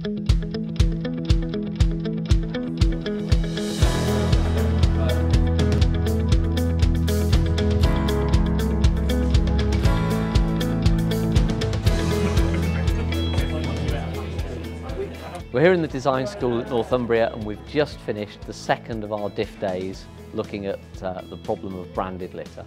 We're here in the design school at Northumbria and we've just finished the second of our DIF days looking at the problem of branded litter.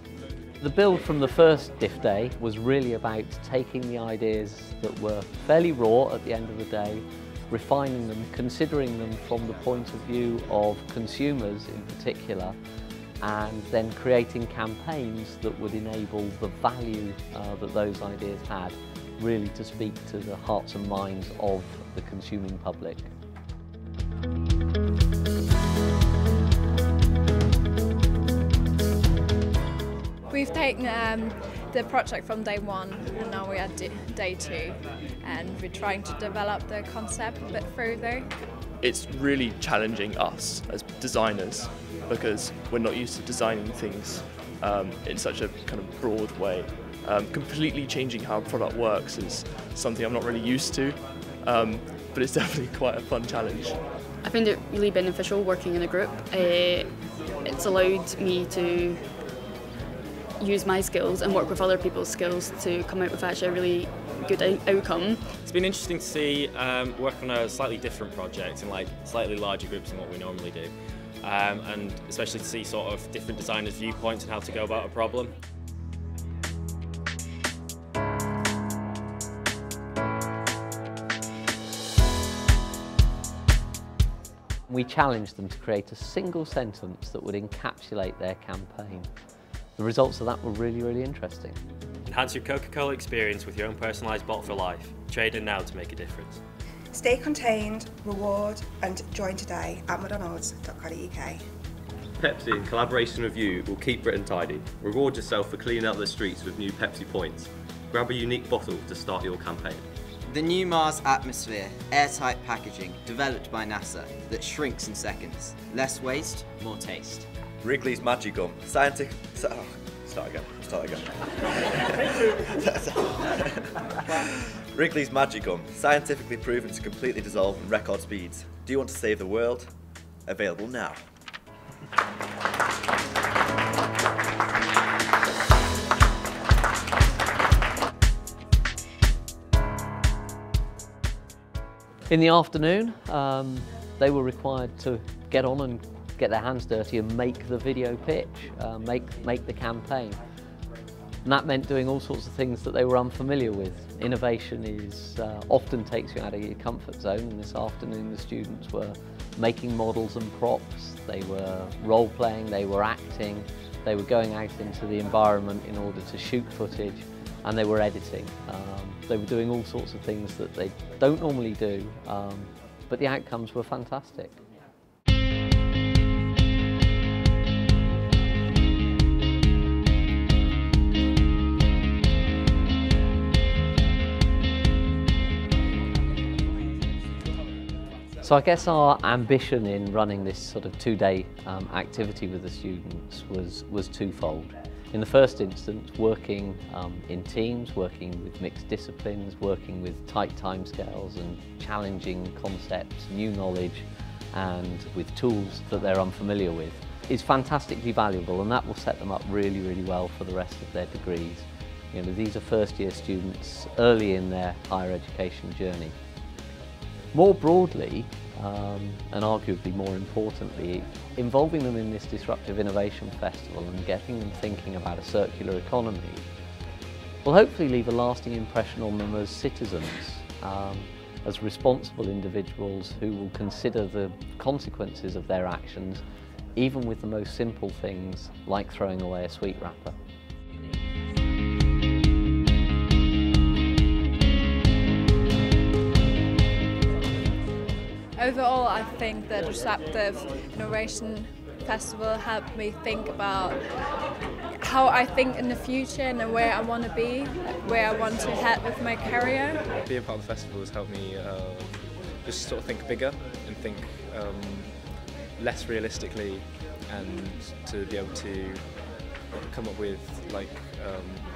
The build from the first DIF day was really about taking the ideas that were fairly raw at the end of the day, refining them, considering them from the point of view of consumers in particular, and then creating campaigns that would enable the value that those ideas had really to speak to the hearts and minds of the consuming public. We've taken the project from day one and now we're at day two, and we're trying to develop the concept a bit further. It's really challenging us as designers because we're not used to designing things in such a kind of broad way. Completely changing how a product works is something I'm not really used to, but it's definitely quite a fun challenge. I find it really beneficial working in a group. It's allowed me to use my skills and work with other people's skills to come out with actually a really good outcome. It's been interesting to see work on a slightly different project in like slightly larger groups than what we normally do, and especially to see sort of different designers' viewpoints and how to go about a problem. We challenged them to create a single sentence that would encapsulate their campaign. The results of that were really, really interesting. Enhance your Coca-Cola experience with your own personalised bottle for life. Trade in now to make a difference. Stay contained, reward and join today at mcdonalds.co.uk. Pepsi, in collaboration with you, will keep Britain tidy. Reward yourself for cleaning up the streets with new Pepsi points. Grab a unique bottle to start your campaign. The new Mars Atmosphere, airtight packaging developed by NASA that shrinks in seconds. Less waste, more taste. Wrigley's Magic Gum, scientific... Oh, start again. Wrigley's Magic Gum, scientifically proven to completely dissolve in record speeds. Do you want to save the world? Available now. In the afternoon, they were required to get on and get their hands dirty and make the video pitch, make the campaign. And that meant doing all sorts of things that they were unfamiliar with. Innovation often takes you out of your comfort zone, and this afternoon the students were making models and props, they were role-playing, they were acting, they were going out into the environment in order to shoot footage, and they were editing. They were doing all sorts of things that they don't normally do, but the outcomes were fantastic. So I guess our ambition in running this sort of two-day activity with the students was twofold. In the first instance, working in teams, working with mixed disciplines, working with tight timescales and challenging concepts, new knowledge, and with tools that they're unfamiliar with, is fantastically valuable, and that will set them up really, really well for the rest of their degrees. You know, these are first-year students early in their higher education journey. More broadly, and arguably more importantly, involving them in this Disruptive Innovation Festival and getting them thinking about a circular economy will hopefully leave a lasting impression on them as citizens, as responsible individuals who will consider the consequences of their actions, even with the most simple things like throwing away a sweet wrapper. Overall, I think the Disruptive Innovation Festival helped me think about how I think in the future and where I want to be, where I want to head with my career. Being part of the festival has helped me just sort of think bigger and think less realistically, and to be able to come up with like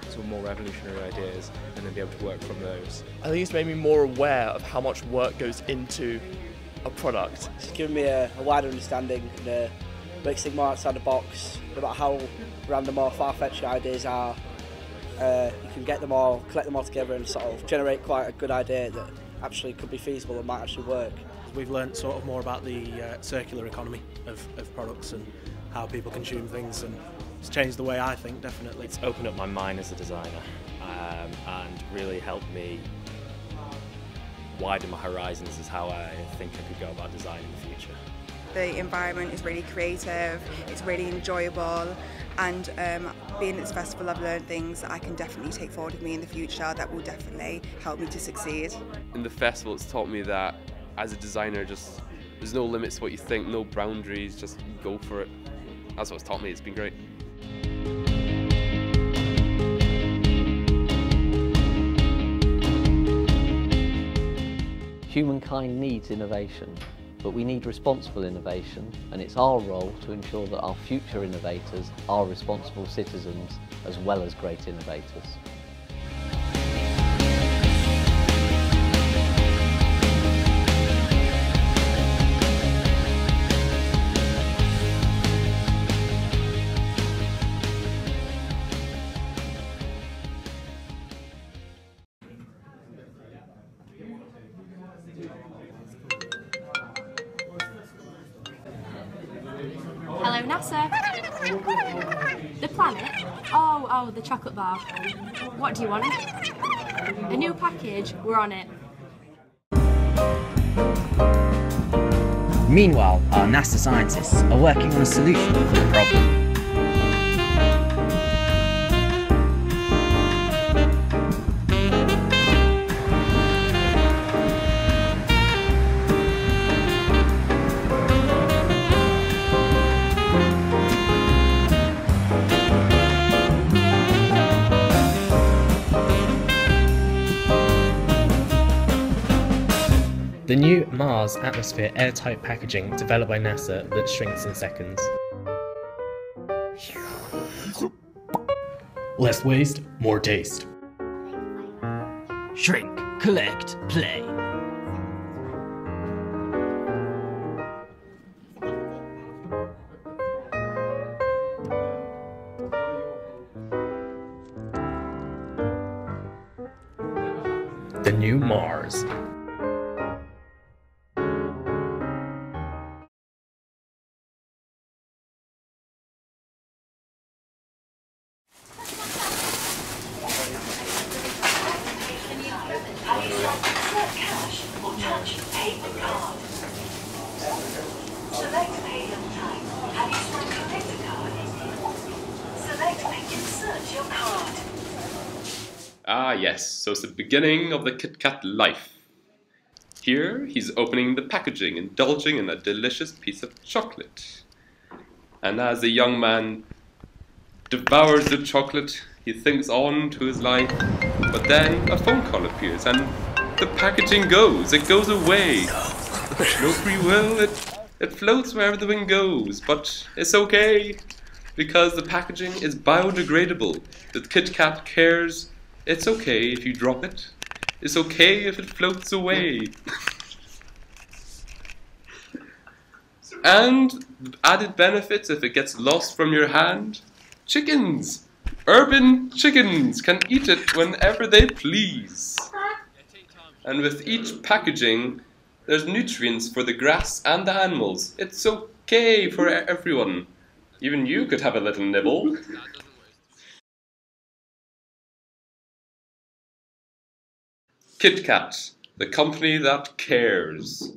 sort of more revolutionary ideas and then be able to work from those. I think it's made me more aware of how much work goes into a product. It's given me a wider understanding and makes it more outside the box. No matter how random or far-fetched your ideas are, you can get them all, collect them all together and sort of generate quite a good idea that actually could be feasible and might actually work. We've learnt sort of more about the circular economy of products and how people consume things, and it's changed the way I think, definitely. It's opened up my mind as a designer and really helped me widen my horizons as how I think I could go about design in the future. The environment is really creative, it's really enjoyable, and being at this festival I've learned things that I can definitely take forward with me in the future that will definitely help me to succeed. In the festival it's taught me that as a designer there's no limits to what you think, no boundaries, just go for it. That's what it's taught me, it's been great. Humankind needs innovation, but we need responsible innovation, and it's our role to ensure that our future innovators are responsible citizens as well as great innovators. Hello NASA. The planet? Oh, the chocolate bar. What do you want? A new package? We're on it. Meanwhile, our NASA scientists are working on a solution for the problem. The new Mars Atmosphere airtight packaging developed by NASA that shrinks in seconds. Less waste, more taste. Shrink, collect, play. The new Mars. Cash or touch payment card. Select pay on time. Have you still collect a card? Select pay. Insert your card. Ah yes, so it's the beginning of the Kit Kat life. Here he's opening the packaging, indulging in a delicious piece of chocolate. And as the young man devours the chocolate, he thinks on to his life, but then a phone call appears and the packaging goes, it goes away. No free will, it floats wherever the wind goes, but it's okay, because the packaging is biodegradable. The Kit Kat cares, it's okay if you drop it, it's okay if it floats away. And added benefits if it gets lost from your hand, chickens! Urban chickens can eat it whenever they please. And with each packaging, there's nutrients for the grass and the animals. It's okay for everyone. Even you could have a little nibble. Kit Kat, the company that cares.